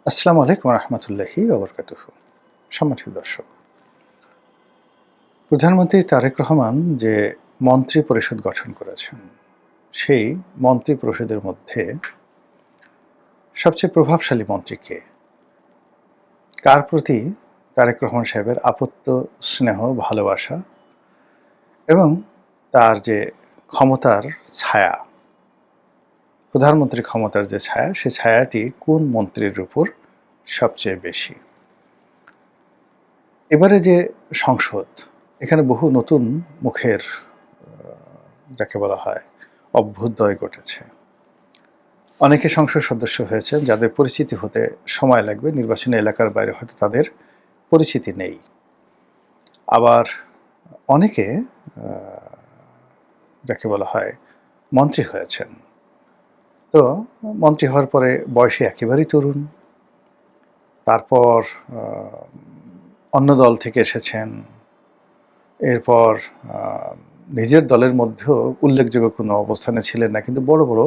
আসসালামু আলাইকুম রহমতুল্লাহি ওবরকাতুহু। সম্মানিত দর্শক, প্রধানমন্ত্রী তারেক রহমান যে মন্ত্রী পরিষদ গঠন করেছেন, সেই মন্ত্রী পরিষদের মধ্যে সবচেয়ে প্রভাবশালী মন্ত্রী কে? কার প্রতি তারেক রহমান সাহেবের আপত্ত স্নেহ ভালোবাসা এবং তার যে ক্ষমতার ছায়া, প্রধানমন্ত্রী ক্ষমতার যে ছায়া, সে ছায়াটি কোন মন্ত্রীর উপর সবচেয়ে বেশি? এবারে যে সংসদ, এখানে বহু নতুন মুখের যাকে বলা হয় অভ্যুদয় ঘটেছে। অনেকে সংসদ সদস্য হয়েছেন যাদের পরিচিতি হতে সময় লাগবে, নির্বাচনী এলাকার বাইরে হয়তো তাদের পরিচিতি নেই। আবার অনেকে যাকে বলা হয় মন্ত্রী হয়েছেন, তো মন্ত্রী হওয়ার পরে বয়সে একেবারেই তরুণ, তারপর অন্য দল থেকে এসেছেন, এরপর নিজের দলের মধ্যেও উল্লেখযোগ্য কোনো অবস্থানে ছিলেন না, কিন্তু বড় বড়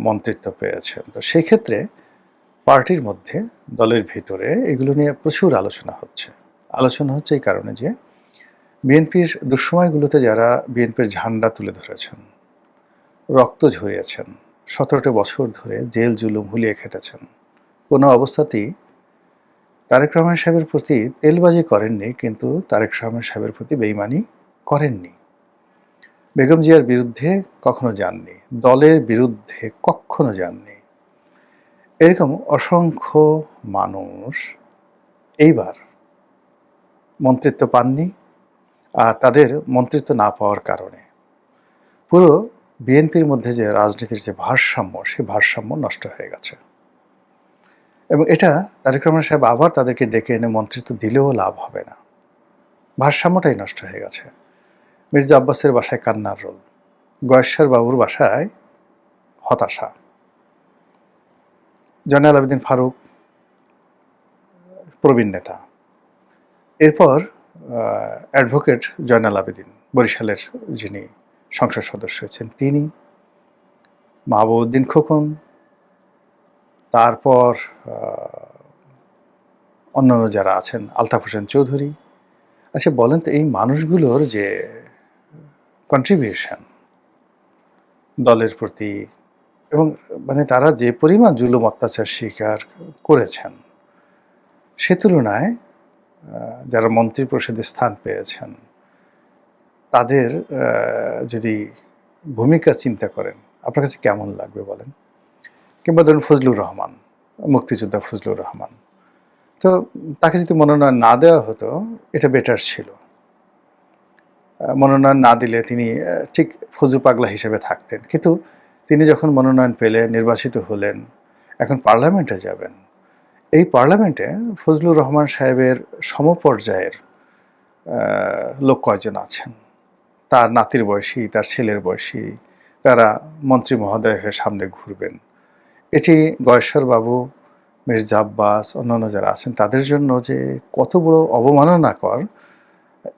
মন্ত্রিত্ব পেয়েছেন। তো সেই ক্ষেত্রে পার্টির মধ্যে, দলের ভিতরে এগুলো নিয়ে প্রচুর আলোচনা হচ্ছে। আলোচনা হচ্ছে এই কারণে যে বিএনপির দুঃসময়গুলোতে যারা বিএনপির ঝান্ডা তুলে ধরেছেন, রক্ত ঝরিয়েছেন, ১৭টা বছর ধরে জেল জুলুম হুলিয়ে খেটেছেন, কোনো অবস্থাতেই তারেক রহমান সাহেবের প্রতি তেলবাজি করেননি, কিন্তু তারেক রহমান সাহেবের প্রতি বেইমানি করেননি। বেগম জিয়ার বিরুদ্ধে কখনো যাননি, দলের বিরুদ্ধে কখনো যাননি। এরকম অসংখ্য মানুষ এইবার মন্ত্রিত্ব পাননি, আর তাদের মন্ত্রিত্ব না পাওয়ার কারণে পুরো বিএনপির মধ্যে যে রাজনীতির যে ভারসাম্য, সেই ভারসাম্য নষ্ট হয়ে গেছে। এবং এটা তারেক রহমান সাহেব আবার তাদেরকে ডেকে এনে মন্ত্রিত্ব দিলেও লাভ হবে না, ভারসাম্যটাই নষ্ট হয়ে গেছে। মির্জা আব্বাসের বাসায় কান্নার রোল, গয়েশ্বর বাবুর বাসায় হতাশা, জয়নাল আবেদিন ফারুক প্রবীণ নেতা, এরপর অ্যাডভোকেট জয়নাল আবেদিন, বরিশালের যিনি সংসদ সদস্য হয়েছেন তিনি, মাহবুবউদ্দিন খোকন, তারপর অন্যান্য যারা আছেন, আলতাফ হোসেন চৌধুরী। আচ্ছা বলেন তো, এই মানুষগুলোর যে কন্ট্রিবিউশন দলের প্রতি, এবং মানে তারা যে পরিমাণ জুলুম অত্যাচার স্বীকার করেছেন, সে তুলনায় যারা মন্ত্রী পরিষদে স্থান পেয়েছেন তাদের যদি ভূমিকা চিন্তা করেন, আপনার কাছে কেমন লাগবে বলেন? কিংবা ধরুন ফজলুর রহমান, মুক্তিযোদ্ধা ফজলুর রহমান, তো তাকে যদি মনোনয়ন না দেওয়া হতো এটা বেটার ছিল। মনোনয়ন না দিলে তিনি ঠিক ফজু পাগলা হিসেবে থাকতেন, কিন্তু তিনি যখন মনোনয়ন পেলেন, নির্বাচিত হলেন, এখন পার্লামেন্টে যাবেন। এই পার্লামেন্টে ফজলুর রহমান সাহেবের সমপর্যায়ের লোক কয়জন আছেন? তার নাতির বয়সী, তার ছেলের বয়সী, তারা মন্ত্রী মহোদয় হয়ে সামনে ঘুরবেন। এটি গয়েশ্বর বাবু, মির্জা আব্বাস, অন্যান্য যারা আছেন তাদের জন্য যে কত বড় অবমাননাকর,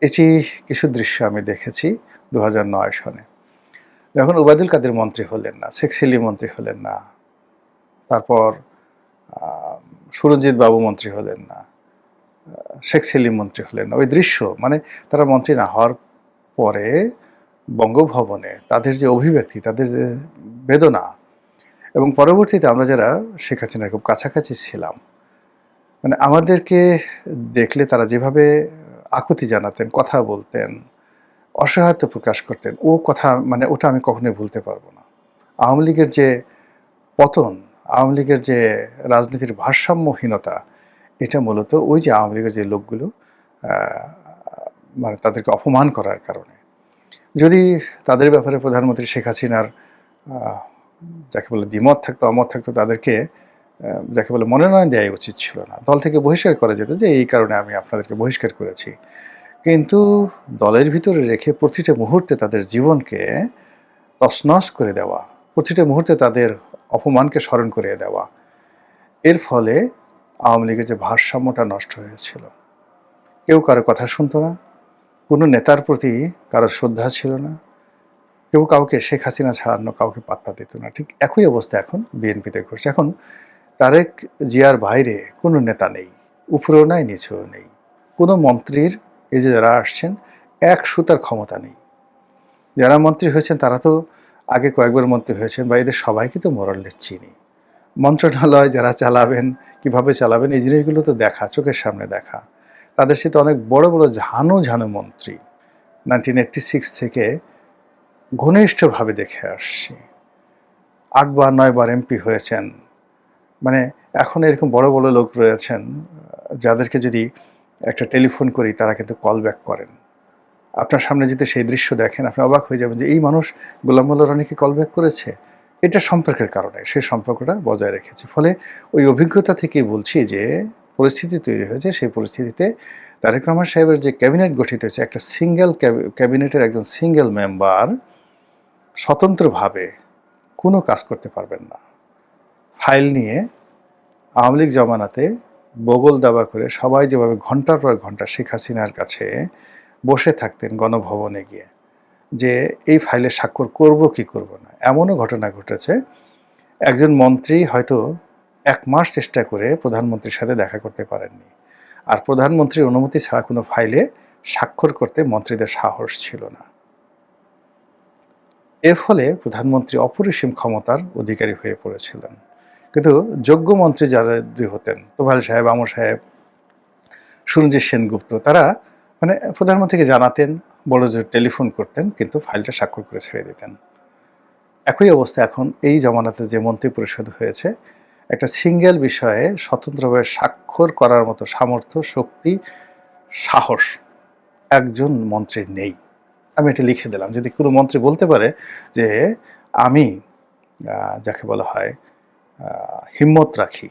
এটি কিছু দৃশ্য আমি দেখেছি ২০০৯ সনে। যখন ওবায়দুল কাদের মন্ত্রী হলেন না, শেখ সেলিম মন্ত্রী হলেন না, তারপর সুরঞ্জিত বাবু মন্ত্রী হলেন না, শেখ সেলিম মন্ত্রী হলেন না, ওই দৃশ্য, মানে তারা মন্ত্রী না হওয়ার পরে বঙ্গভবনে তাদের যে অভিব্যক্তি, তাদের যে বেদনা, এবং পরবর্তীতে আমরা যারা শেখ হাসিনার খুব কাছাকাছি ছিলাম, মানে আমাদেরকে দেখলে তারা যেভাবে আকুতি জানাতেন, কথা বলতেন, অসহায়ত্ব প্রকাশ করতেন, ও কথা মানে ওটা আমি কখনোই ভুলতে পারবো না। আওয়ামী লীগের যে পতন, আওয়ামী লীগের যে রাজনীতির ভারসাম্যহীনতা, এটা মূলত ওই যে আওয়ামী লীগের যে লোকগুলো মানে তাদেরকে অপমান করার কারণে। যদি তাদের ব্যাপারে প্রধানমন্ত্রী শেখ হাসিনার যাকে বলে দ্বিমত থাকতো, অমত থাকতো, তাদেরকে যাকে বলে মনোনয়ন দেওয়াই উচিত ছিল না, দল থেকে বহিষ্কার করা যেত যে এই কারণে আমি আপনাদেরকে বহিষ্কার করেছি। কিন্তু দলের ভিতরে রেখে প্রতিটা মুহূর্তে তাদের জীবনকে তছনছ করে দেওয়া, প্রতিটা মুহূর্তে তাদের অপমানকে স্মরণ করিয়ে দেওয়া, এর ফলে আওয়ামী লীগের যে ভারসাম্যটা নষ্ট হয়েছিল। কেউ কারো কথা শুনতো না, কোনো নেতার প্রতি কারো শ্রদ্ধা ছিল না, কেউ কাউকে শেখ হাসিনা ছাড়ানো কাউকে পাত্তা দিত না। ঠিক একই অবস্থা এখন বিএনপিতে ঘটছে। এখন তারেক জিয়ার বাইরে কোনো নেতা নেই, উপরেও নাই নিচেও নেই। কোনো মন্ত্রীর এই যে যারা আসছেন এক সুতার ক্ষমতা নেই। যারা মন্ত্রী হয়েছেন তারা তো আগে কয়েকবার মন্ত্রী হয়েছেন বা এদের সবাইকে তো মোরাললেস চিনি। মন্ত্রণালয় যারা চালাবেন, কিভাবে চালাবেন এই জিনিসগুলো তো দেখা, চোখের সামনে দেখা। তাদের সাথে অনেক বড় বড় ঝানু ঝানু মন্ত্রী 1986 থেকে ঘনিষ্ঠভাবে দেখে আসছি। 8 বার 9 বার এমপি হয়েছেন। মানে এখন এরকম বড় বড় লোক রয়েছেন যাদেরকে যদি একটা টেলিফোন করি তারা কিন্তু কল ব্যাক করেন। আপনার সামনে যদি সেই দৃশ্য দেখেন আপনি অবাক হয়ে যাবেন যে এই মানুষ গোলাম মোল্লা রনিকে কল ব্যাক করেছে। এটা সম্পর্কের কারণে সেই সম্পর্কটা বজায় রেখেছে। ফলে ওই অভিজ্ঞতা থেকেই বলছি যে পরিস্থিতি তৈরি হয়েছে, সেই পরিস্থিতিতে তারেক রহমান সাহেবের যে ক্যাবিনেট গঠিত হয়েছে, একটা সিঙ্গেল ক্যাবিনেটের একজন সিঙ্গেল মেম্বার স্বতন্ত্রভাবে কোনো কাজ করতে পারবেন না। ফাইল নিয়ে আওয়ামী লীগ জমানাতে বগল দাবা করে সবাই যেভাবে ঘন্টার পর ঘন্টা শেখ হাসিনার কাছে বসে থাকতেন গণভবনে গিয়ে যে এই ফাইলে স্বাক্ষর করব কি করব না, এমনও ঘটনা ঘটেছে একজন মন্ত্রী হয়তো 1 মাস চেষ্টা করে প্রধানমন্ত্রীর সাথে দেখা করতে পারেননি, আর প্রধানমন্ত্রীর অনুমতি ছাড়া কোনো ফাইলে স্বাক্ষর করতে মন্ত্রীদের সাহস ছিল না। এর ফলে প্রধানমন্ত্রী অপরিসীম ক্ষমতার অধিকারী হয়ে পড়েছিলেন। কিন্তু যোগ্য মন্ত্রী যারা হতেন, তোফায়েল সাহেব, আমর সাহেব, সুরঞ্জিত সেনগুপ্ত, তারা মানে প্রধানমন্ত্রীকে জানাতেন, বড় জোর টেলিফোন করতেন, কিন্তু ফাইলটা স্বাক্ষর করে ছেড়ে দিতেন। একই অবস্থা এখন এই জমানাতে যে মন্ত্রী পরিষদ হয়েছে, একটা সিঙ্গেল বিষয়ে স্বতন্ত্রভাবে স্বাক্ষর করার মতো সামর্থ্য, শক্তি, সাহস একজন মন্ত্রীর নেই। আমি এটা লিখে দিলাম, যদি কোনো মন্ত্রী বলতে পারে যে আমি যাকে বলা হয় হিম্মত রাখি,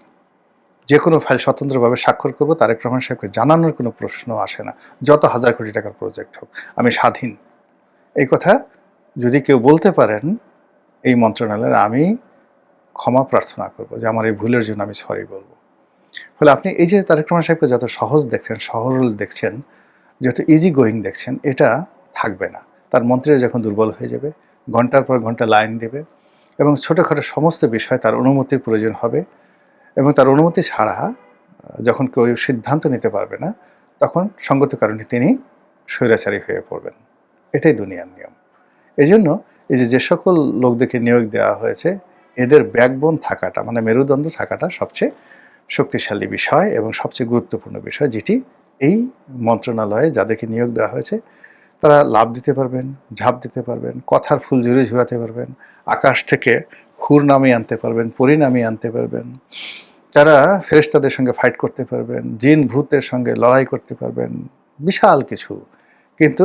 যে কোনো ফাইল স্বতন্ত্রভাবে স্বাক্ষর করব, তারেক রহমান সাহেবকে জানানোর কোনো প্রশ্ন আসে না, যত হাজার কোটি টাকার প্রজেক্ট হোক, আমি স্বাধীন। এই কথা যদি কেউ বলতে পারেন এই মন্ত্রণালয়ের, আমি ক্ষমা প্রার্থনা করব, যে আমার এই ভুলের জন্য আমি সরি বলবো। ফলে আপনি এই যে তারেক রহমান সাহেবকে যত সহজ দেখছেন, সরল দেখছেন, যত ইজি গোয়িং দেখছেন, এটা থাকবে না। তার মন্ত্রীরা যখন দুর্বল হয়ে যাবে, ঘন্টার পর ঘন্টা লাইন দেবে এবং ছোটোখাটো সমস্ত বিষয় তার অনুমতির প্রয়োজন হবে, এবং তার অনুমতি ছাড়া যখন কেউ সিদ্ধান্ত নিতে পারবে না, তখন সঙ্গত কারণে তিনি স্বৈরাচারী হয়ে পড়বেন। এটাই দুনিয়ার নিয়ম। এই জন্য এই যে সকল লোকদেরকে নিয়োগ দেওয়া হয়েছে, এদের ব্যাকবোন থাকাটা, মানে মেরুদণ্ড থাকাটা সবচেয়ে শক্তিশালী বিষয় এবং সবচেয়ে গুরুত্বপূর্ণ বিষয়, যেটি এই মন্ত্রণালয়ে যাদেরকে নিয়োগ দেওয়া হয়েছে তারা লাভ দিতে পারবেন, ঝাঁপ দিতে পারবেন, কথার ফুল ঝুড়ে ঝুরাতে পারবেন, আকাশ থেকে হুর নামিয়ে আনতে পারবেন, পরি নামিয়ে আনতে পারবেন, তারা ফেরেশতাদের সঙ্গে ফাইট করতে পারবেন, জিন ভূতের সঙ্গে লড়াই করতে পারবেন, বিশাল কিছু। কিন্তু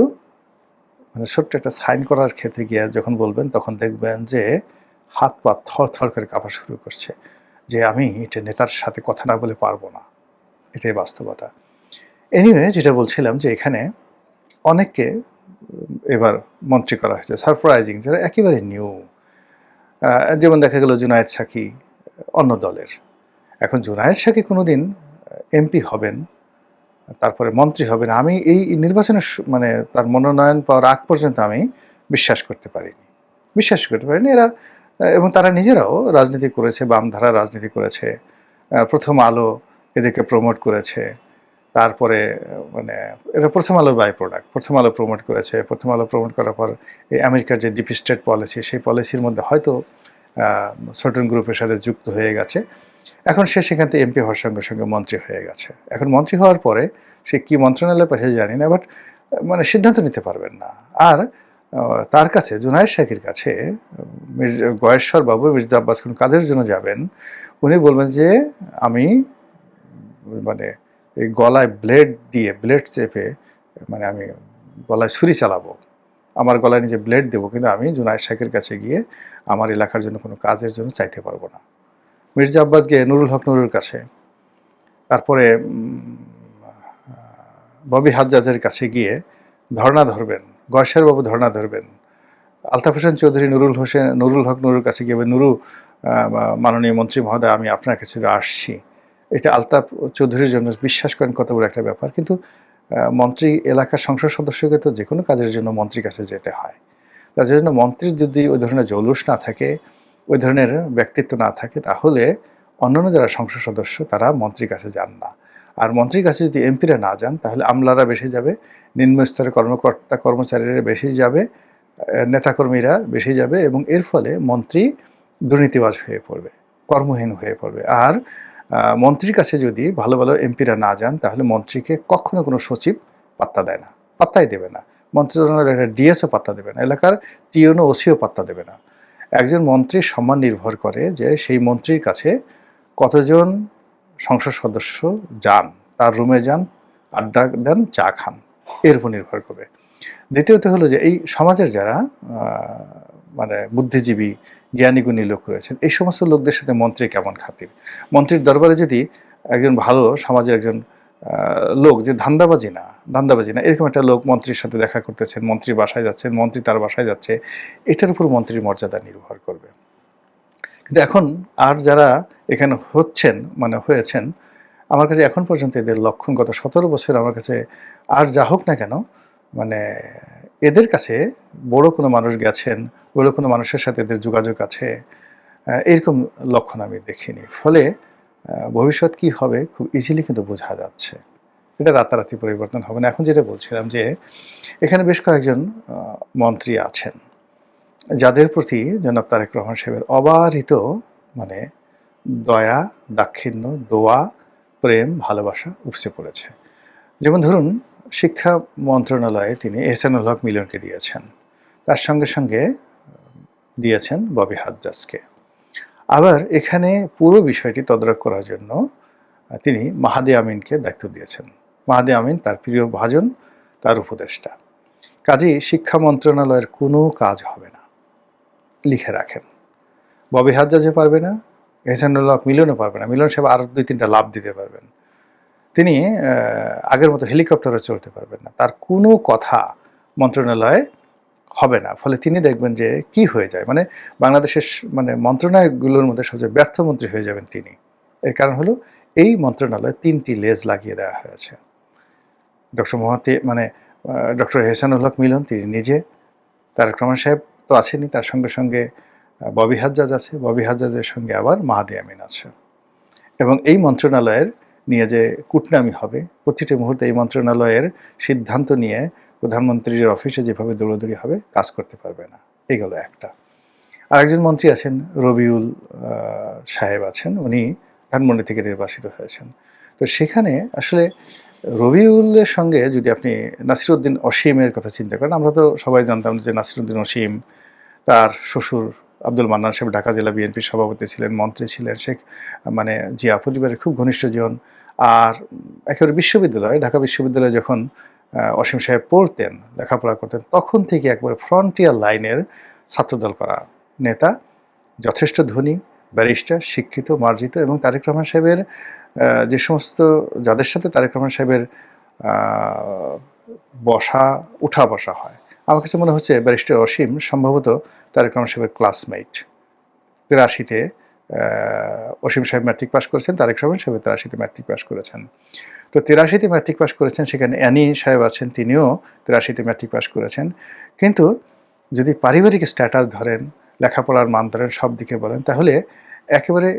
মানে ছোট্ট একটা সাইন করার ক্ষেত্রে গিয়ে যখন বলবেন, তখন দেখবেন যে হাত পা থর থর করে কাঁপা শুরু করছে, যে আমি এটা নেতার সাথে কথা না বলে পারবো না। এটাই বাস্তবতা। এনিওয়ে, যেটা বলছিলাম যে এখানে অনেককে এবার মন্ত্রী করা হয়েছে, সারপ্রাইজিং, যারা একেবারে নিউ। যেমন দেখা গেল জুনায়েদ সাকি অন্য দলের। এখন জুনায়েদ সাকি কোনোদিন এমপি হবেন, তারপরে মন্ত্রী হবেন, আমি এই নির্বাচনের মানে তার মনোনয়ন পাওয়ার আগ পর্যন্ত আমি বিশ্বাস করতে পারিনি এরা। এবং তারা নিজেরাও রাজনীতি করেছে, বামধারা রাজনীতি করেছে, প্রথম আলো এদেরকে প্রমোট করেছে, তারপরে মানে এটা প্রথম আলোর বাই প্রোডাক্ট, প্রথম আলো প্রমোট করেছে, প্রথম আলো প্রমোট করার পর এই আমেরিকার যে ডিপ স্টেট পলিসি, সেই পলিসির মধ্যে হয়তো সার্টেন গ্রুপের সাথে যুক্ত হয়ে গেছে। এখন সে সেখান থেকে এমপি হওয়ার সঙ্গে সঙ্গে মন্ত্রী হয়ে গেছে। এখন মন্ত্রী হওয়ার পরে সে কি মন্ত্রণালয় পাশে জানি না, বাট মানে সিদ্ধান্ত নিতে পারবেন না। আর তার কাছে, জুনায়েদ সাকির কাছে গয়েশ্বর বাবু, মির্জা আব্বাস কোন কাজের জন্য যাবেন, উনি বলবেন যে আমি মানে এই গলায় ব্লেড চেপে, মানে আমি গলায় ছুরি চালাবো, আমার গলায় নিজে ব্লেড দেবো, কিন্তু আমি জুনায়েদ সাকির কাছে গিয়ে আমার এলাকার জন্য কোনো কাজের জন্য চাইতে পারবো না। মির্জা আব্বাস গিয়ে নুরুল হক নুরুর কাছে, তারপরে ববি হাজ্জাজের কাছে গিয়ে ধর্ণা ধরবেন, গয়েশ্বর বাবু ধর্ণা ধরবেন, আলতাফ হোসেন চৌধুরী নুরুল হক নুরুর কাছে গিয়ে, নুরু মাননীয় মন্ত্রী মহোদয়, আমি আপনার কাছে আসছি। এটা আলতাফ চৌধুরীর জন্য বিশ্বাস করেন কত বড় একটা ব্যাপার। কিন্তু মন্ত্রী এলাকার সংসদ সদস্যকে তো যে কোনো কাজের জন্য মন্ত্রীর কাছে যেতে হয়। তার জন্য মন্ত্রীর যদি ওই ধরনের জৌলুস না থাকে, ওই ধরনের ব্যক্তিত্ব না থাকে, তাহলে অন্যান্য যারা সংসদ সদস্য তারা মন্ত্রীর কাছে যান না। আর মন্ত্রীর কাছে যদি এমপিরা না যান তাহলে আমলারা বেশি যাবে, নিম্ন স্তরের কর্মকর্তা কর্মচারীরা বেশি যাবে, নেতাকর্মীরা বেশি যাবে এবং এর ফলে মন্ত্রী দুর্নীতিবাজ হয়ে পড়বে, কর্মহীন হয়ে পড়বে। আর মন্ত্রীর কাছে যদি ভালো ভালো এমপিরা না যান তাহলে মন্ত্রীকে কখনো কোনো সচিব পাত্তা দেয় না, পাত্তাই দেবে না। মন্ত্রণালয়ের একটা ডিএসও পাত্তা দেবে না, এলাকার টিওনো ওসিও পাত্তা দেবে না। একজন মন্ত্রীর সম্মান নির্ভর করে যে সেই মন্ত্রীর কাছে কতজন সংসদ সদস্য যান, তার রুমে যান, আড্ডা দেন, চা খান, এর উপর নির্ভর করবে। দ্বিতীয়ত হলো যে এই সমাজের যারা মানে বুদ্ধিজীবী জ্ঞানীগুণী লোক রয়েছেন এই সমস্ত লোকদের সাথে মন্ত্রী কেমন খাতির। মন্ত্রীর দরবারে যদি একজন ভালো সমাজের একজন লোক যে ধান্দাবাজি না এরকম একটা লোক মন্ত্রীর সাথে দেখা করতেছেন, মন্ত্রীর বাসায় যাচ্ছেন, মন্ত্রী তার বাসায় যাচ্ছে, এটার উপর মন্ত্রীর মর্যাদা নির্ভর করবে। কিন্তু এখন আর যারা এখানে হয়েছেন আমার কাছে এখন পর্যন্ত এদের লক্ষণ গত 17 বছর আমার কাছে আর যা হোক না কেন মানে এদের কাছে বড় কোনো মানুষ গেছেন, বড় কোনো মানুষের সাথে এদের যোগাযোগ আছে, এরকম লক্ষণ আমি দেখিনি। ফলে ভবিষ্যৎ কি হবে খুব ইজিলি কিন্তু বোঝা যাচ্ছে। এটা রাতারাতি পরিবর্তন হবে না। এখন যেটা বলছিলাম যে এখানে বেশ কয়েকজন মন্ত্রী আছেন যাদের প্রতি জনাব তারেক রহমান সাহেবের অবারিত মানে দয়া, দাক্ষিণ্য, দোয়া, প্রেম, ভালোবাসা উপচে পড়েছে। যেমন ধরুন শিক্ষা মন্ত্রণালয়ে তিনি এহসানুল হক মিলনকে দিয়েছেন, তার সঙ্গে সঙ্গে দিয়েছেন ববি হাজ্জাজকে। আবার এখানে পুরো বিষয়টি তদারক করার জন্য তিনি মাহাদি আমিনকে দায়িত্ব দিয়েছেন। মাহাদি আমিন তার প্রিয় ভাজন, তার উপদেষ্টা। কাজেই শিক্ষা মন্ত্রণালয়ের কোনো কাজ হবে না, লিখে রাখেন। ববি হাজ্জাজও পারবে না, এহসানুল হক মিলনও পারবে না। মিলন সাহেব আরও 2-3টা লাভ দিতে পারবেন। তিনি আগের মতো হেলিকপ্টারও চলতে পারবেন না, তার কোনো কথা মন্ত্রণালয়ে হবে না। ফলে তিনি দেখবেন যে কি হয়ে যায়, মানে বাংলাদেশের মানে মন্ত্রণালয়গুলোর মধ্যে সবচেয়ে ব্যর্থ মন্ত্রী হয়ে যাবেন তিনি। এর কারণ হলো এই মন্ত্রণালয়ে 3টি লেজ লাগিয়ে দেওয়া হয়েছে। ডক্টর এহসানুল হক মিলন তিনি নিজে, তারেক রহমান সাহেব তো আছেনই, তার সঙ্গে সঙ্গে ববি হাজ্জাজ আছে, ববি হাজ্জাজের সঙ্গে আবার মাহাদি আমিন আছে। এবং এই মন্ত্রণালয়ের নিয়ে যে কূটনামি হবে প্রতিটি মুহূর্তে এই মন্ত্রণালয়ের সিদ্ধান্ত নিয়ে প্রধানমন্ত্রীর অফিসে যেভাবে দৌড়াদৌড়ি হবে কাজ করতে পারবে না। এগুলো একটা। আরেকজন মন্ত্রী আছেন রবিউল সাহেব আছেন, উনি ধানমন্ডি থেকে নির্বাচিত হয়েছেন। তো সেখানে আসলে রবিউলের সঙ্গে যদি আপনি নাসিরউদ্দিন অসীমের কথা চিন্তা করেন, আমরা তো সবাই জানতাম যে নাসিরউদ্দিন অসীম তার শ্বশুর আব্দুল মান্নান সাহেব ঢাকা জেলা বিএনপির সভাপতি ছিলেন, মন্ত্রী ছিলেন, শেখ মানে জিয়া পরিবারের খুব ঘনিষ্ঠজন। আর একেবারে ঢাকা বিশ্ববিদ্যালয়ে যখন অসীম সাহেব পড়তেন, লেখাপড়া করতেন, তখন থেকে একবারে ফ্রন্টিয়ার লাইনের ছাত্রদল করা নেতা, যথেষ্ট ধনী, ব্যারিস্টার, শিক্ষিত, মার্জিত। এবং তারেক রহমান সাহেবের যে সমস্ত যাদের সাথে তারেক রহমান সাহেবের উঠা বসা হয়, আমার কাছে মনে হচ্ছে ব্যারিস্টার অসীম সম্ভবত তারেক রহমান সাহেবের ক্লাসমেট। 83-তে অসীম সাহেব ম্যাট্রিক পাস করেছেন, তারেক রহমান সাহেব 83-তে ম্যাট্রিক পাস করেছেন। তো 83-তে ম্যাট্রিক পাস করেছেন, সেখানে অ্যানি সাহেব আছেন, তিনিও 83-তে ম্যাট্রিক পাস করেছেন। কিন্তু যদি পারিবারিক স্ট্যাটাস ধরেন, লেখাপড়ার মান ধরেন, সব দিকে বলেন, তাহলে একেবারে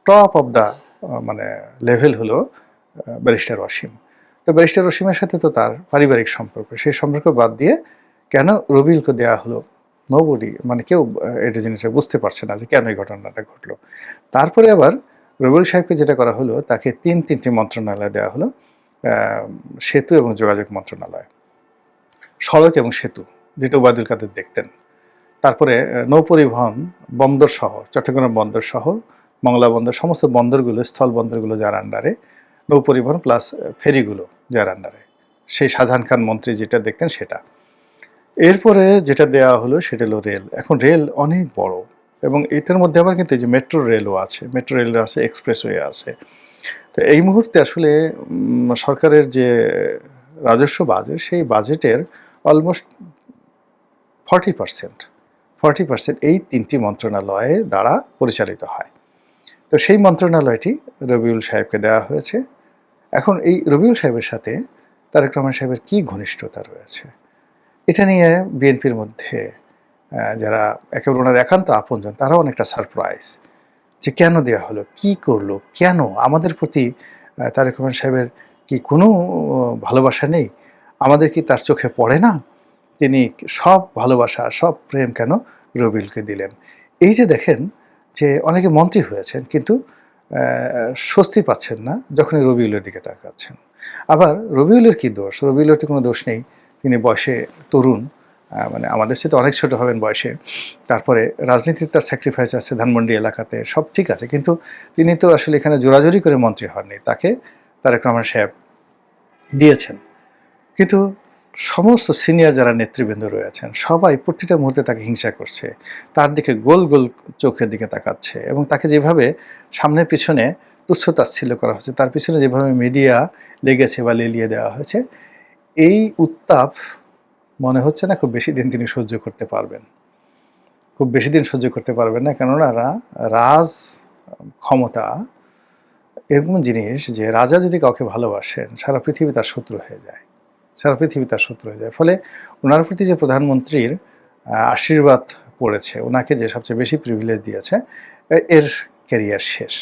টপ অফ দ্য মানে লেভেল হলো ব্যারিস্টার অসীম। তো ব্যারিস্টার অসীমের সাথে তো তার পারিবারিক সম্পর্ক, সেই সম্পর্ক বাদ দিয়ে কেন রবিউলকে দেওয়া হলো, নোবডি মানে কেউ এটা জিনিসটা বুঝতে পারছে না যে কেন এই ঘটনাটা ঘটলো। তারপরে আবার রবিউল সাহেবকে যেটা করা হলো, তাকে তিনটি মন্ত্রণালয় দেওয়া হলো, সেতু এবং যোগাযোগ মন্ত্রণালয়, সড়ক এবং সেতু যেটা ওবায়দুল কাদের দেখতেন, তারপরে নৌপরিবহন, বন্দর সহ, চট্টগ্রাম বন্দর সহ মংলা বন্দর, সমস্ত বন্দরগুলো, স্থল বন্দরগুলো যার আন্ডারে, নৌপরিবহন প্লাস ফেরিগুলো যার আন্ডারে, সেই শাহজাহান খান মন্ত্রী যেটা দেখতেন সেটা। এরপরে যেটা দেওয়া হলো সেটা হলো রেল। এখন রেল অনেক বড় এবং এটার মধ্যে আবার কিন্তু এই যে মেট্রো রেলও আছে, মেট্রো রেল আছে, এক্সপ্রেসওয়ে আছে। তো এই মুহূর্তে আসলে সরকারের যে রাজস্ব বাজেট, সেই বাজেটের অলমোস্ট 40% এই 3টি মন্ত্রণালয় দ্বারা পরিচালিত হয়। তো সেই মন্ত্রণালয়টি রবিউল সাহেবকে দেওয়া হয়েছে। এখন এই রবিউল সাহেবের সাথে তারেক রহমান সাহেবের কী ঘনিষ্ঠতা রয়েছে, এটা নিয়ে বিএনপির মধ্যে যারা একেবারে ওনার একান্ত আপনজন, তারাও অনেকটা সারপ্রাইজ। যে কেন দেয়া হলো, কি করলো, কেন আমাদের প্রতি তারেক রহমান সাহেবের কি কোনো ভালোবাসা নেই, আমাদের কি তার চোখে পড়ে না, তিনি সব ভালোবাসা সব প্রেম কেন রবিউলকে দিলেন। এই যে দেখেন যে অনেকে মন্ত্রী হয়েছেন কিন্তু স্বস্তি পাচ্ছেন না যখনই রবিউলের দিকে তাকাচ্ছেন। আবার রবিউলের কি দোষ? রবিউলের তো কোনো দোষ নেই, তিনি বয়সে তরুণ, মানে আমাদের চেয়ে অনেক ছোট হবেন বয়সে। তারপরে রাজনীতিতে তার স্যাক্রিফাইস আছে ধানমন্ডি এলাকাতে, সব ঠিক আছে, কিন্তু তিনি তো আসলে এখানে জোরাজুরি করে মন্ত্রী হননি, তাকে তারেক রহমান সাহেব দিয়েছেন। কিন্তু সমস্ত সিনিয়র যারা নেতৃবৃন্দ রয়েছেন সবাই প্রতিটা মুহূর্তে তাকে হিংসা করছে, তার দিকে গোল গোল চোখের দিকে তাকাচ্ছে, এবং তাকে যেভাবে সামনে পিছনে তুচ্ছ-তাচ্ছিল্য করা হচ্ছে, তার পিছনে যেভাবে মিডিয়া লেগেছে বা লেলিয়ে দেওয়া হয়েছে, এই উত্তাপ মনে হচ্ছে না খুব বেশি দিন তিনি সহ্য করতে পারবেন। খুব বেশি দিন সহ্য করতে পারবেন না, কেননা রাজ ক্ষমতা এরকম জিনিস যে রাজা যদি কাউকে ভালোবাসেন সারা পৃথিবী তার শত্রু হয়ে যায়, সারা পৃথিবী তার শত্রু হয়ে যায়। ফলে ওনার প্রতি যে প্রধানমন্ত্রীর আশীর্বাদ পড়েছে, ওনাকে যে সবচেয়ে বেশি প্রিভিলেজ দিয়েছে, এর ক্যারিয়ার শেষ।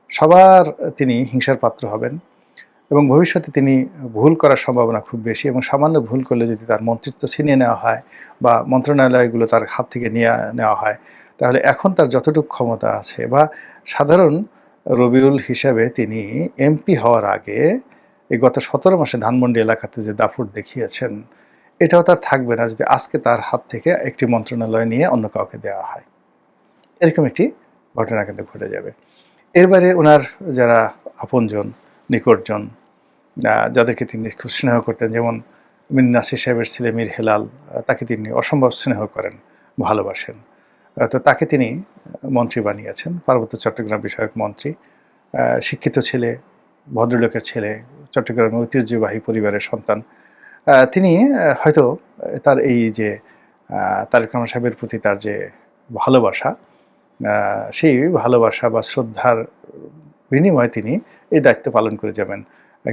সবার তিনি হিংসার পাত্র হবেন, এবং ভবিষ্যতে তিনি ভুল করার সম্ভাবনা খুব বেশি, এবং সামান্য ভুল করলে যদি তার মন্ত্রিত্ব ছিনিয়ে নেওয়া হয় বা মন্ত্রণালয়গুলো তার হাত থেকে নিয়ে নেওয়া হয়, তাহলে এখন তার যতটুকু ক্ষমতা আছে, বা সাধারণ রবিউল হিসাবে তিনি এমপি হওয়ার আগে এই গত 17 মাসে ধানমন্ডি এলাকাতে যে দাপট দেখিয়েছেন, এটাও তার থাকবে না যদি আজকে তার হাত থেকে একটি মন্ত্রণালয় নিয়ে অন্য কাউকে দেওয়া হয়। এরকম একটি ঘটনা কিন্তু ঘটে যাবে। এর বাইরে ওনার যারা আপনজন, নিকটজন, যাদেরকে তিনি খুব স্নেহ করতেন, যেমন মীর নাসির সাহেবের ছেলে মীর হেলাল, তাকে তিনি অসম্ভব স্নেহ করেন, ভালোবাসেন। তো তাকে তিনি মন্ত্রী বানিয়েছেন, পার্বত্য চট্টগ্রাম বিষয়ক মন্ত্রী। শিক্ষিত ছেলে, ভদ্রলোকের ছেলে, চট্টগ্রামের ঐতিহ্যবাহী পরিবারের সন্তান। তিনি হয়তো তার এই যে তারেক রহমান সাহেবের প্রতি তার যে ভালোবাসা, সেই ভালোবাসা বা শ্রদ্ধার বিনিময়ে তিনি এই দায়িত্ব পালন করে যাবেন।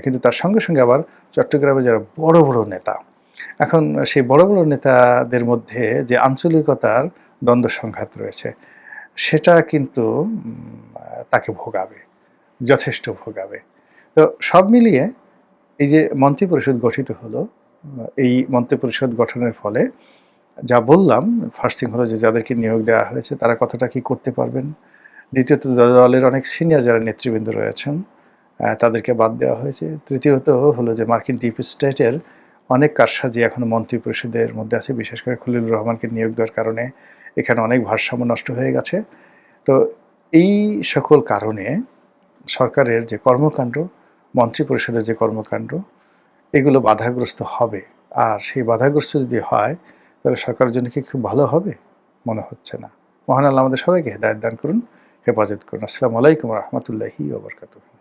কিন্তু তার সঙ্গে সঙ্গে আবার চট্টগ্রামে যারা বড় বড় নেতা, এখন সেই বড় বড় নেতাদের মধ্যে যে আঞ্চলিকতার দ্বন্দ্ব সংঘাত রয়েছে, সেটা কিন্তু তাকে ভোগাবে, যথেষ্ট ভোগাবে। তো সব মিলিয়ে এই যে মন্ত্রিপরিষদ গঠিত হলো, এই মন্ত্রিপরিষদ গঠনের ফলে যা বললাম, ফার্স্ট থিং হলো যে যাদেরকে নিয়োগ দেওয়া হয়েছে তারা কতটা কি করতে পারবেন। দ্বিতীয়ত দলের অনেক সিনিয়র যারা নেতৃবৃন্দ রয়েছেন তাদেরকে বাদ দেওয়া হয়েছে। তৃতীয়ত হলো যে মার্কিন ডিপ স্টেটের অনেক কারসাজি এখনো মন্ত্রিপরিষদের মধ্যে আছে, বিশেষ করে খলিলুর রহমানকে নিয়োগ দেওয়ার কারণে এখানে অনেক ভারসাম্য নষ্ট হয়ে গেছে। তো এই সকল কারণে সরকারের যে কর্মকাণ্ড, মন্ত্রিপরিষদের যে কর্মকাণ্ড, এগুলো বাধাগ্রস্ত হবে। আর সেই বাধাগ্রস্ত যদি হয় তাহলে সরকারের জন্য কি খুব ভালো হবে? মনে হচ্ছে না। মহান আল্লাহ আমাদের সবাইকে হেদায়েত দান করুন, হেফাজত করুন। আসসালামু আলাইকুম ওয়া রাহমাতুল্লাহি ওয়া বারাকাতুহু।